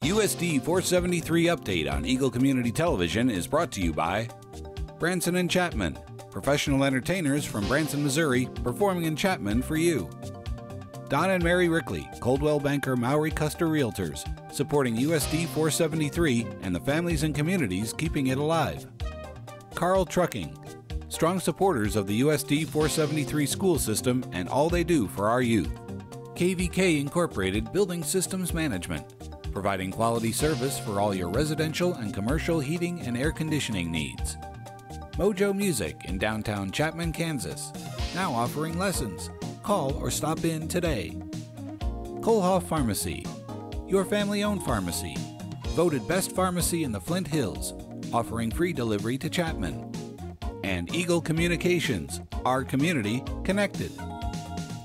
USD 473 update on Eagle Community Television is brought to you by Branson and Chapman, professional entertainers from Branson, Missouri, performing in Chapman for you. Don and Mary Rickley, Coldwell Banker Maury Custer Realtors, supporting USD 473 and the families and communities keeping it alive. Carl Trucking, strong supporters of the USD 473 school system and all they do for our youth. KVK Incorporated Building Systems Management, providing quality service for all your residential and commercial heating and air conditioning needs. Mojo Music in downtown Chapman, Kansas, now offering lessons. Call or stop in today. Kohlhoff Pharmacy, your family-owned pharmacy, voted best pharmacy in the Flint Hills, offering free delivery to Chapman. And Eagle Communications, our community connected.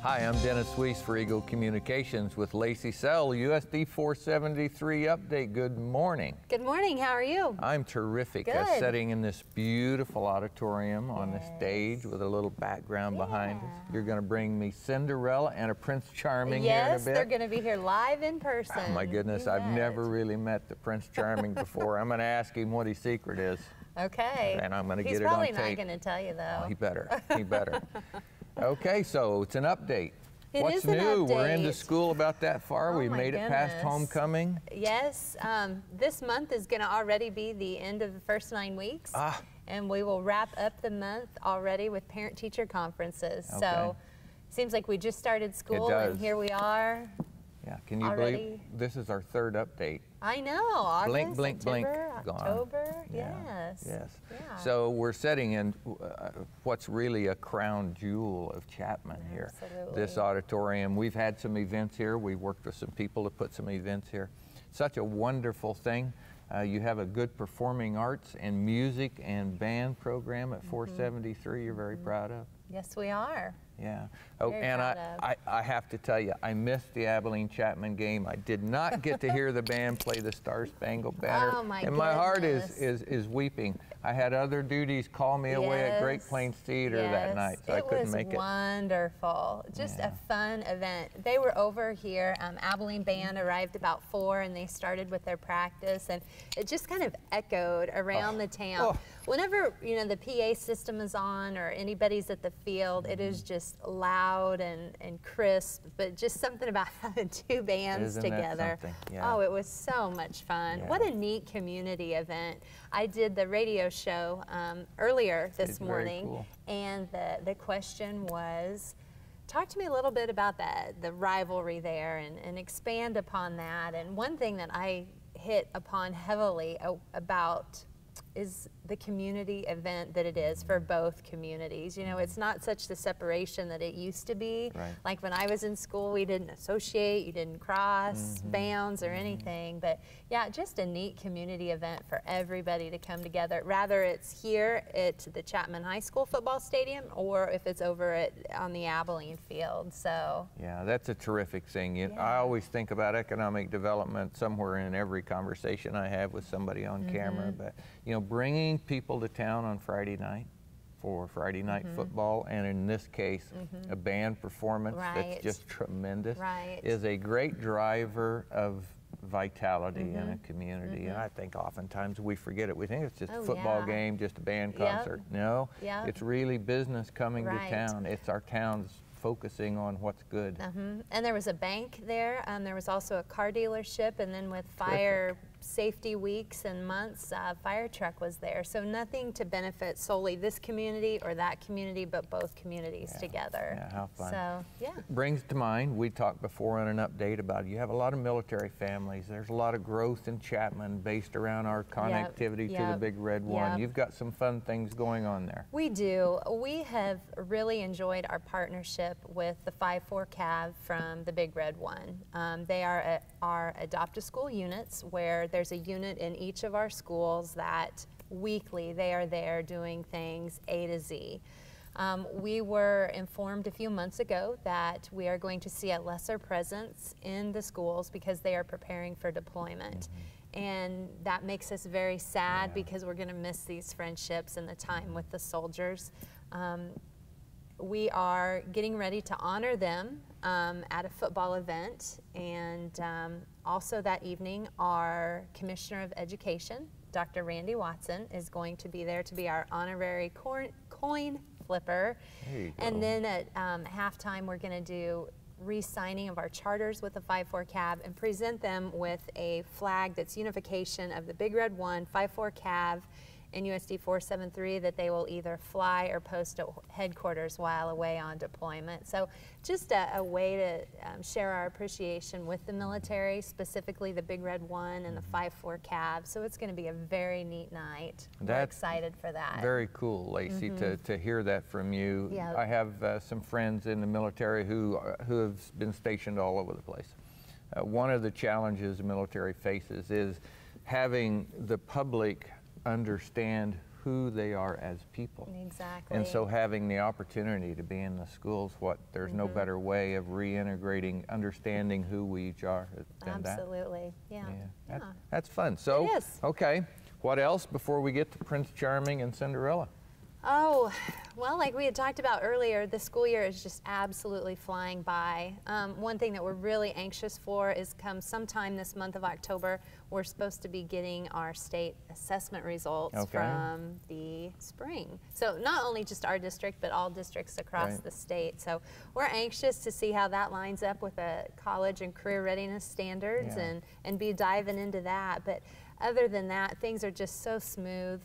Hi, I'm Dennis Weiss for Eagle Communications with Lacey Sell, USD 473 update. Good morning. Good morning. How are you? I'm terrific. Good. Sitting in this beautiful auditorium on the stage with a little background behind us. You're going to bring me Cinderella and a Prince Charming here in a bit. Yes, they're going to be here live in person. Oh my goodness, I've never really met the Prince Charming before. I'm going to ask him what his secret is. Okay. And I'm going to get it on tape. He's probably not going to tell you, though. Oh, he better. He better. Okay, so it's an update. What's new? We're into school about that far. We made it past homecoming. Yes, this month is going to already be the end of the first 9 weeks. And we will wrap up the month already with parent-teacher conferences. Okay. So seems like we just started school and here we are. Yeah, can you believe this is our third update? I know. August, blink, blink, September, blink. October. Yeah. Yes. Yes. Yeah. So we're setting in what's really a crown jewel of Chapman here. Absolutely. This auditorium. We've had some events here. We worked with some people to put some events here. Such a wonderful thing. You have a good performing arts and music and band program at 473 you're very proud of. Yes, we are. Yeah. Oh, and I have to tell you, I missed the Abilene-Chapman game. I did not get to hear the band play the Star Spangled Banner. Oh, my and my heart is weeping. I had other duties call me away at Great Plains Theater that night, so I couldn't make it. It was wonderful. Just a fun event. They were over here. Abilene Band arrived about 4, and they started with their practice, and it just kind of echoed around the town. Whenever, you know, the PA system is on or anybody's at the field, it is just loud and crisp, but just something about having two bands together. Oh, it was so much fun. What a neat community event. I did the radio show earlier this morning, and the question was, talk to me a little bit about the rivalry there and expand upon that. And one thing that I hit upon heavily about is the community event that it is for both communities. You know, it's not such the separation that it used to be. Like when I was in school, we didn't associate, you didn't cross bounds or anything. But yeah, just a neat community event for everybody to come together, rather it's here at the Chapman High School football stadium or if it's over on the Abilene field. So yeah, that's a terrific thing. I always think about economic development somewhere in every conversation I have with somebody on camera, but you know, bringing people to town on Friday night for Friday night football, and in this case, a band performance that's just tremendous, is a great driver of vitality in a community. And I think oftentimes we forget it. We think it's just a football game, just a band concert. No, it's really business coming to town. It's our town's focusing on what's good. And there was a bank there. There was also a car dealership, and then with fire safety weeks and months, fire truck was there. So nothing to benefit solely this community or that community, but both communities together. Yeah, how fun. So, yeah. Brings to mind, we talked before on an update about you have a lot of military families. There's a lot of growth in Chapman based around our connectivity to the Big Red One. You've got some fun things going on there. We do. We have really enjoyed our partnership with the 5-4 Cav from the Big Red One. They are our adopt-a-school units, where there's a unit in each of our schools that weekly they are there doing things A to Z. We were informed a few months ago that we are going to see a lesser presence in the schools because they are preparing for deployment. And that makes us very sad because we're going to miss these friendships and the time with the soldiers. We are getting ready to honor them at a football event, and Also that evening, our Commissioner of Education, Dr. Randy Watson, is going to be there to be our honorary coin flipper. There you go. And then at halftime, we're going to do re-signing of our charters with the 5-4 Cav and present them with a flag that's unification of the Big Red 1, 5-4 Cav, and USD 473 that they will either fly or post at headquarters while away on deployment. So just a way to share our appreciation with the military, specifically the Big Red 1 and the 5-4 Cav. So it's going to be a very neat night. We're excited for that. Very cool, Lacey, to hear that from you. Yeah. I have some friends in the military who have been stationed all over the place. One of the challenges the military faces is having the public understand who they are as people. Exactly. And so having the opportunity to be in the schools, there's no better way of reintegrating, understanding who we each are than that. Absolutely, yeah. That's fun. So, it is. Okay, what else before we get to Prince Charming and Cinderella? Oh, well, like we had talked about earlier, the school year is just absolutely flying by. One thing that we're really anxious for is come sometime this month of October, we're supposed to be getting our state assessment results from the spring. So not only just our district, but all districts across the state. So we're anxious to see how that lines up with the college and career readiness standards and be diving into that. But other than that, things are just so smooth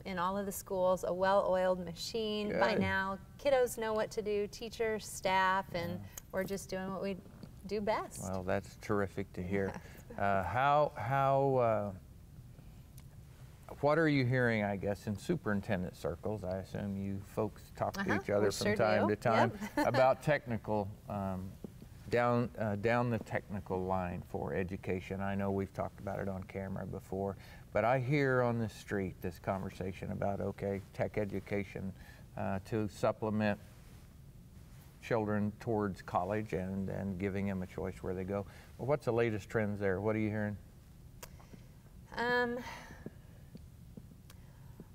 in all of the schools, a well-oiled machine. Good. By now, kiddos know what to do, teachers, staff, and we're just doing what we do best. Well, that's terrific to hear. What are you hearing, I guess, in superintendent circles? I assume you folks talk to each other from time to time about technical, down the technical line for education. I know we've talked about it on camera before, but I hear on the street this conversation about, okay, tech education to supplement children towards college and giving them a choice where they go. Well, what's the latest trends there? What are you hearing?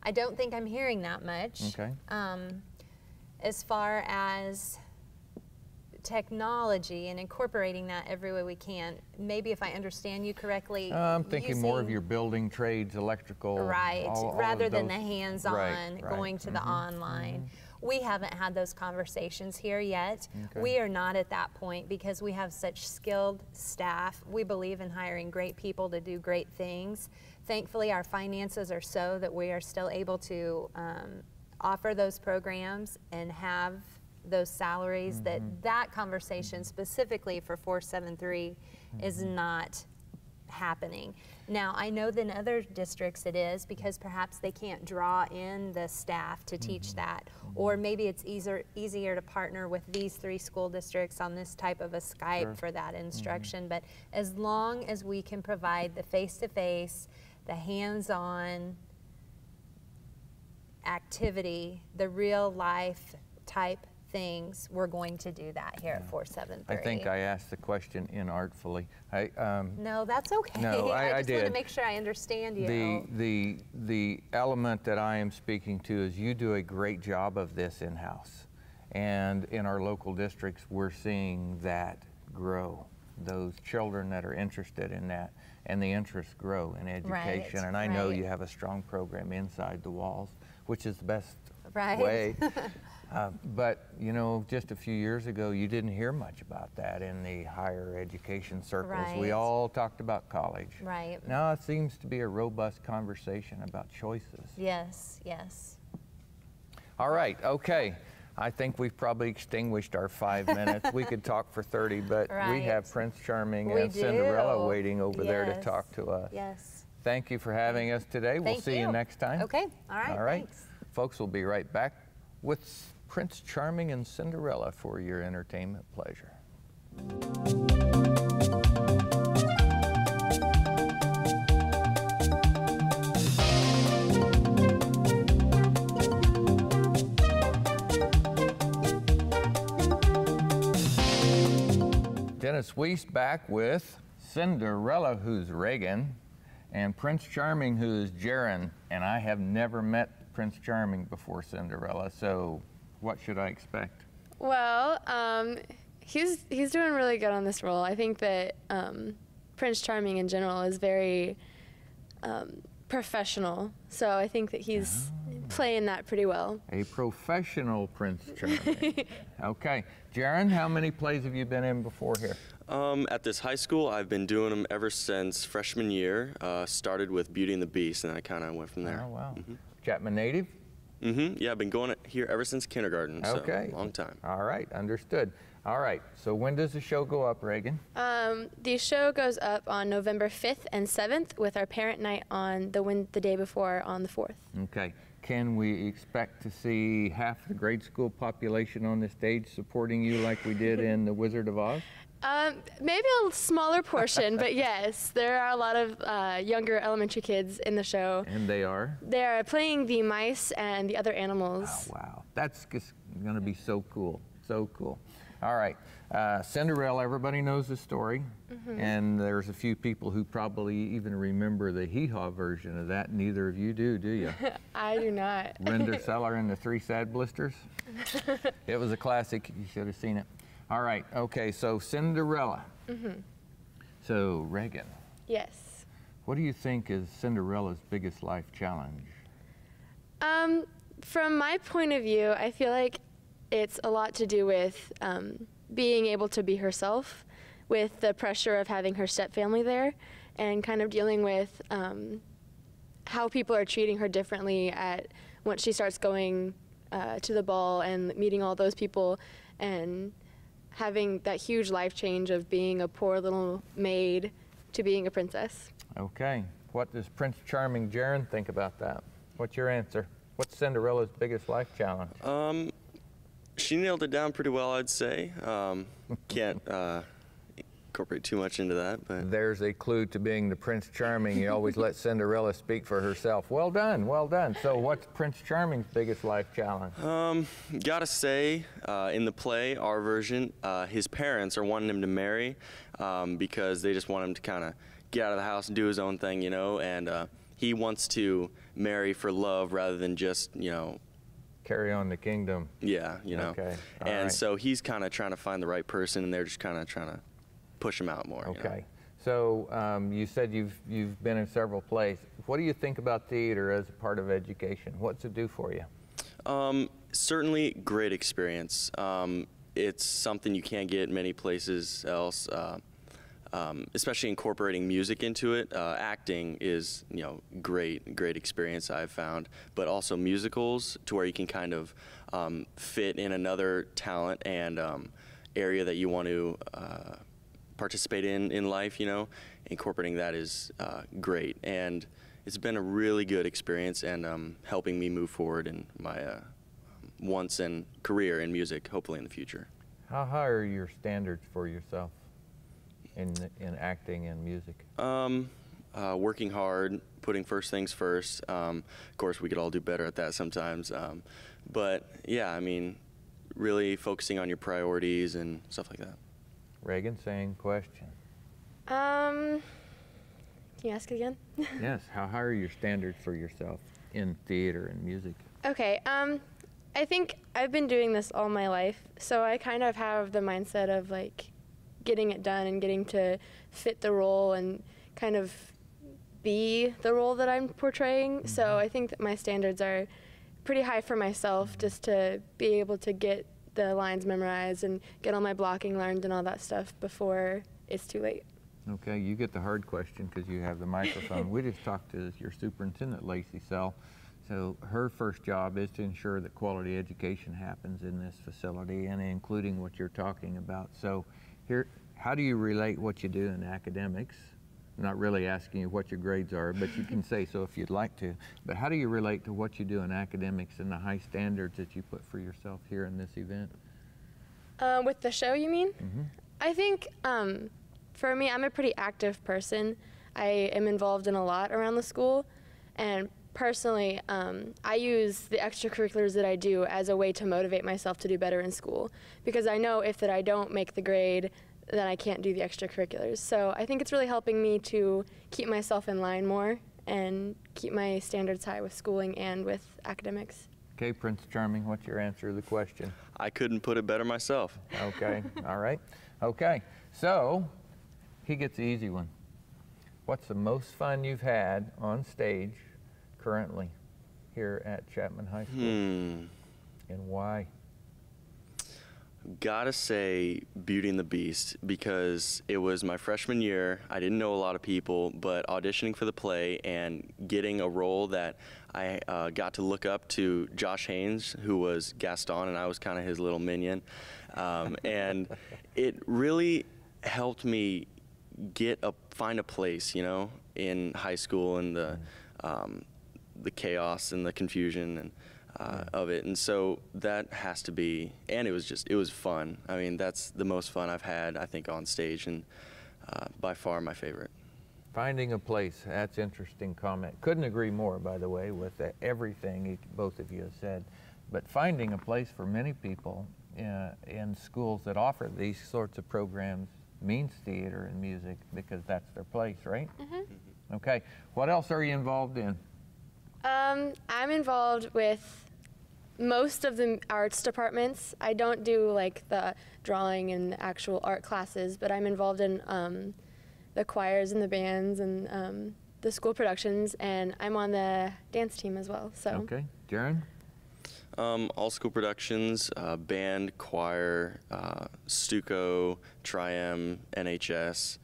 I don't think I'm hearing that much. Okay. As far as technology and incorporating that every way we can, maybe if I understand you correctly, I'm thinking more of your building trades, electrical. Right, all rather of than those. the hands-on, going to the online. We haven't had those conversations here yet. We are not at that point because we have such skilled staff. We believe in hiring great people to do great things. Thankfully, our finances are so that we are still able to offer those programs and have those salaries. That conversation specifically for 473 is not happening. Now, I know that in other districts it is because perhaps they can't draw in the staff to teach that, or maybe it's easier to partner with these 3 school districts on this type of a Skype for that instruction. But as long as we can provide the face-to-face, the hands-on activity, the real life type things, we're going to do that here at 473. I think I asked the question inartfully. No, that's okay. No, I just did. want to make sure I understand you. The element that I am speaking to is you do a great job of this in-house. And in our local districts, we're seeing that grow. Those children that are interested in that, and the interests grow in education. And I know you have a strong program inside the walls, which is the best way. But, you know, just a few years ago, you didn't hear much about that in the higher education circles. We all talked about college. Now it seems to be a robust conversation about choices. Yes, yes. All right, okay. I think we've probably extinguished our 5 minutes. We could talk for 30, but we have Prince Charming and Cinderella waiting over there to talk to us. Yes. Thank you for having us today. We'll see you next time. Okay, all right, thanks. Folks, we'll be right back with Prince Charming and Cinderella for your entertainment pleasure. Dennis Weiss back with Cinderella, who's Reagan, and Prince Charming, who's Jaron. And I have never met Prince Charming before Cinderella, so what should I expect? Well, he's doing really good on this role. I think that Prince Charming in general is very professional. So I think that he's playing that pretty well. A professional Prince Charming. Okay. Jaron, how many plays have you been in before here? At this high school, I've been doing them ever since freshman year. Started with Beauty and the Beast, and I kind of went from there. Oh, wow. Chapman native? Yeah, I've been going here ever since kindergarten, Okay. so long time. All right, understood. All right, so when does the show go up, Reagan? The show goes up on November 5th and 7th with our parent night on the day before on the 4th. Okay. Can we expect to see half the grade school population on the stage supporting you like we did in The Wizard of Oz? Maybe a smaller portion, but yes, there are a lot of younger elementary kids in the show. And they are? They are playing the mice and the other animals. Oh, wow. That's just going to be so cool. So cool. All right. Cinderella, everybody knows the story. And there's a few people who probably even remember the hee-haw version of that. Neither of you do you? I do not. Render Seller and the Three Sad Blisters? It was a classic. You should have seen it. All right. Okay, so Cinderella. So, Reagan. Yes. What do you think is Cinderella's biggest life challenge? From my point of view, I feel like it's a lot to do with being able to be herself, with the pressure of having her stepfamily there, and kind of dealing with how people are treating her differently once she starts going to the ball and meeting all those people, and having that huge life change of being a poor little maid to being a princess. Okay. What does Prince Charming Jaron think about that? What's your answer? What's Cinderella's biggest life challenge? She nailed it down pretty well, I'd say. Can't incorporate too much into that, but There's a clue to being the Prince Charming. You always let Cinderella speak for herself. Well done, well done. So what's Prince Charming's biggest life challenge? gotta say, in the play, our version, his parents are wanting him to marry because they just want him to kind of get out of the house and do his own thing, you know, and he wants to marry for love rather than just, you know, Carry on the kingdom. yeah, you know. Okay, all and right. so he's kind of trying to find the right person, and they're just kind of trying to push him out more. You know? Okay. So you said you've been in several plays. What do you think about theater as a part of education? What's it do for you? Certainly great experience. It's something you can't get many places else, especially incorporating music into it. Acting is, you know, great experience I've found, but also musicals to where you can kind of fit in another talent and area that you want to participate in life, you know. Incorporating that is great, and it's been a really good experience and helping me move forward in my wants and career in music, hopefully in the future. How high are your standards for yourself in acting and music? Working hard, putting first things first. Of course, we could all do better at that sometimes. But yeah, I mean, really focusing on your priorities and stuff like that. Reagan, same question. Can you ask again? Yes, how high are your standards for yourself in theater and music? Okay, I think I've been doing this all my life, so I kind of have the mindset of like getting it done and getting to fit the role and kind of be the role that I'm portraying. So I think that my standards are pretty high for myself, just to be able to get the lines memorized and get all my blocking learned and all that stuff before it's too late. Okay, you get the hard question because you have the microphone. We just talked to your superintendent, Lacey Sell. So her first job is to ensure that quality education happens in this facility, and including what you're talking about. So here, how do you relate what you do in academics? I'm not really asking you what your grades are, but you can say so if you'd like to. But how do you relate to what you do in academics and the high standards that you put for yourself here in this event? With the show, you mean? I think for me, I'm a pretty active person. I am involved in a lot around the school, and personally, I use the extracurriculars that I do as a way to motivate myself to do better in school, because I know if that I don't make the grade, then I can't do the extracurriculars. So I think it's really helping me to keep myself in line more and keep my standards high with schooling and with academics. Okay, Prince Charming, what's your answer to the question? I couldn't put it better myself. Okay, all right. Okay, so he gets the easy one. What's the most fun you've had on stage currently here at Chapman High School? And why? Gotta say Beauty and the Beast, because it was my freshman year. I didn't know a lot of people, but auditioning for the play and getting a role that I got to look up to Josh Haynes, who was Gaston, and I was kind of his little minion. And it really helped me find a place, you know, in high school, and the chaos and the confusion and of it. And so that has to be, and it was fun. I mean, that's the most fun I've had, I think, on stage, and by far my favorite. Finding a place, that's interesting comment. Couldn't agree more, by the way, with everything both of you have said. But finding a place for many people in schools that offer these sorts of programs means theater and music, because that's their place, right? Okay, what else are you involved in? I'm involved with most of the arts departments. I don't do like the drawing and the actual art classes, but I'm involved in the choirs and the bands and the school productions, and I'm on the dance team as well. So. Okay, Jaron? All school productions, band, choir, Stuco, Tri-M, NHS,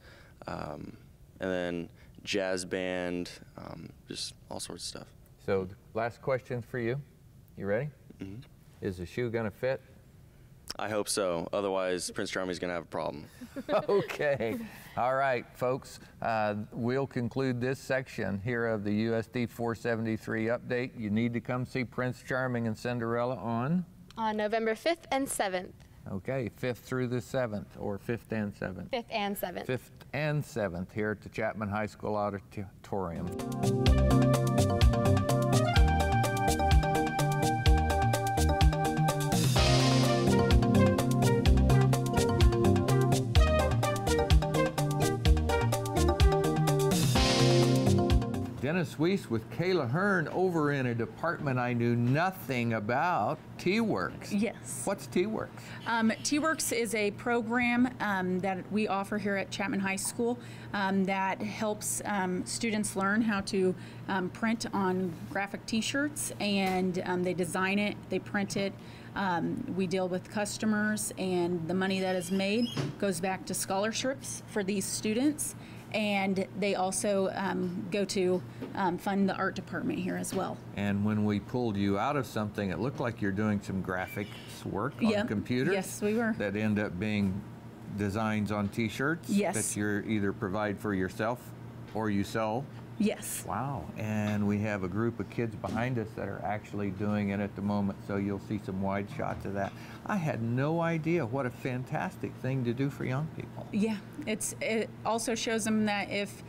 and then jazz band, just all sorts of stuff. So last question for you. You ready? Is the shoe gonna fit? I hope so. Otherwise, Prince Charming's gonna have a problem. Okay. All right, folks. We'll conclude this section here of the USD 473 update. You need to come see Prince Charming and Cinderella on November 5th and 7th. Okay, 5th through the 7th, or 5th and 7th? 5th and 7th. 5th and 7th here at the Chapman High School Auditorium. Dennis Weiss with Kayla Hearn over in a department I knew nothing about, T-Works. Yes. What's T-Works? T-Works is a program that we offer here at Chapman High School that helps students learn how to print on graphic T-shirts, and they design it, they print it. We deal with customers, and the money that is made goes back to scholarships for these students. And they also go to fund the art department here as well. And when we pulled you out of something, it looked like you're doing some graphics work on computers. Yes, we were. That end up being designs on T-shirts. Yes. That you either provide for yourself or you sell. Yes. Wow. And we have a group of kids behind us that are actually doing it at the moment, so you'll see some wide shots of that. I had no idea what a fantastic thing to do for young people. Yeah, it also shows them that if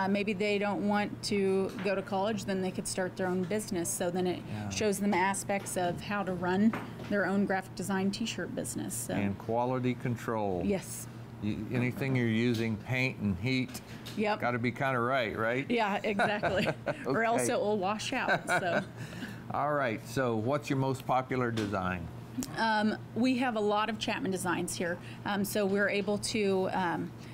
maybe they don't want to go to college, then they could start their own business. So then it shows them aspects of how to run their own graphic design T-shirt business. So. And quality control. Yes. Anything you're using, paint and heat, got to be kind of right? Yeah, exactly. Okay. Or else it will wash out. So. All right, so what's your most popular design? We have a lot of Chapman designs here, so we're able to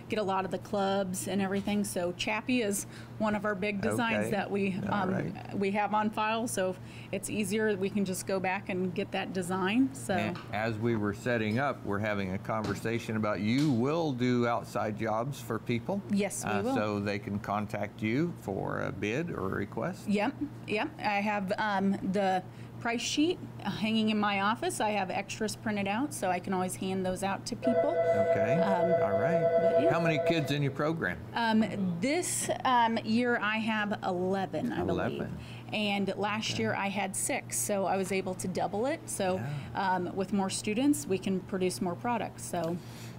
get a lot of the clubs and everything. So Chappie is one of our big designs that we have on file, so it's easier. We can just go back and get that design. So and as we were setting up, we're having a conversation about you will do outside jobs for people. Yes, we will. So they can contact you for a bid or a request. Yep. I have the price sheet hanging in my office. I have extras printed out, so I can always hand those out to people. Okay. All right. How many kids in your program? This year I have 11, I believe. And last year I had 6, so I was able to double it. So with more students, we can produce more products. So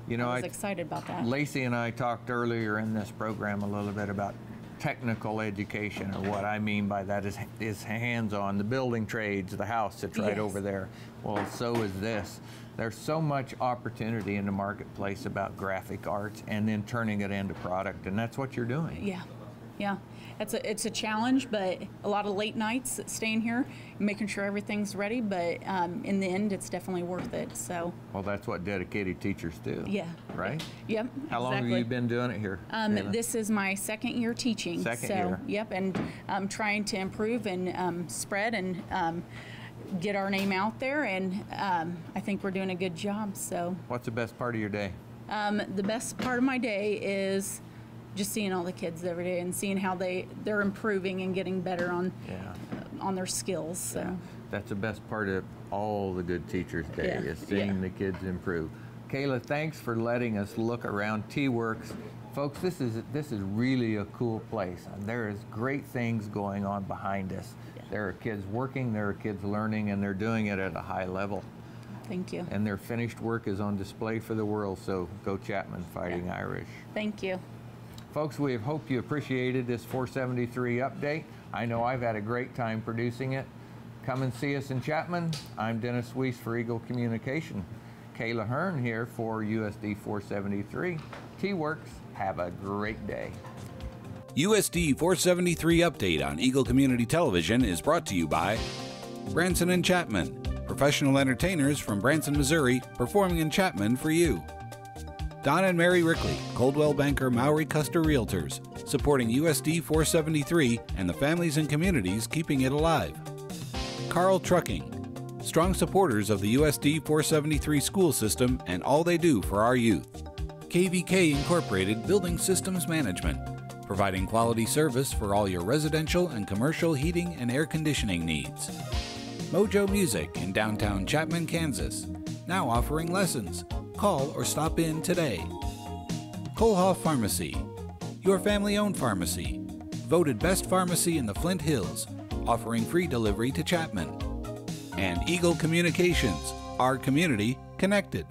I was excited about that. Lacey and I talked earlier in this program a little bit about technical education, or what I mean by that is hands-on, the building trades, the house that's right over there. Well, so is this. There's so much opportunity in the marketplace about graphic arts and then turning it into product, and that's what you're doing. Yeah. Yeah. It's a challenge, but a lot of late nights staying here, making sure everything's ready. But in the end, it's definitely worth it. So. Well, that's what dedicated teachers do. Yeah. Right. Yep. How long have you been doing it here? This is my second year teaching. Second so, year. Yep, and I'm trying to improve and spread and get our name out there, and I think we're doing a good job. So. What's the best part of your day? The best part of my day is just seeing all the kids every day and seeing how they're improving and getting better on their skills. So. Yeah. That's the best part of all the good teachers' day, is seeing the kids improve. Kayla, thanks for letting us look around T-Works. Folks, this is really a cool place. There is great things going on behind us. Yeah. There are kids working, there are kids learning, and they're doing it at a high level. Thank you. And their finished work is on display for the world, so go Chapman Fighting Irish. Thank you. Folks, we hope you appreciated this 473 update. I know I've had a great time producing it. Come and see us in Chapman. I'm Dennis Weiss for Eagle Communication. Kayla Hearn here for USD 473. T-Works, have a great day. USD 473 update on Eagle Community Television is brought to you by Branson and Chapman, professional entertainers from Branson, Missouri, performing in Chapman for you. Don and Mary Rickley, Coldwell Banker Maury Custer Realtors, supporting USD 473 and the families and communities keeping it alive. Carl Trucking, strong supporters of the USD 473 school system and all they do for our youth. KVK Incorporated Building Systems Management, providing quality service for all your residential and commercial heating and air conditioning needs. Mojo Music in downtown Chapman, Kansas, now offering lessons. Call or stop in today. Kohlhoff Pharmacy, your family-owned pharmacy, voted best pharmacy in the Flint Hills, offering free delivery to Chapman. And Eagle Communications, our community connected.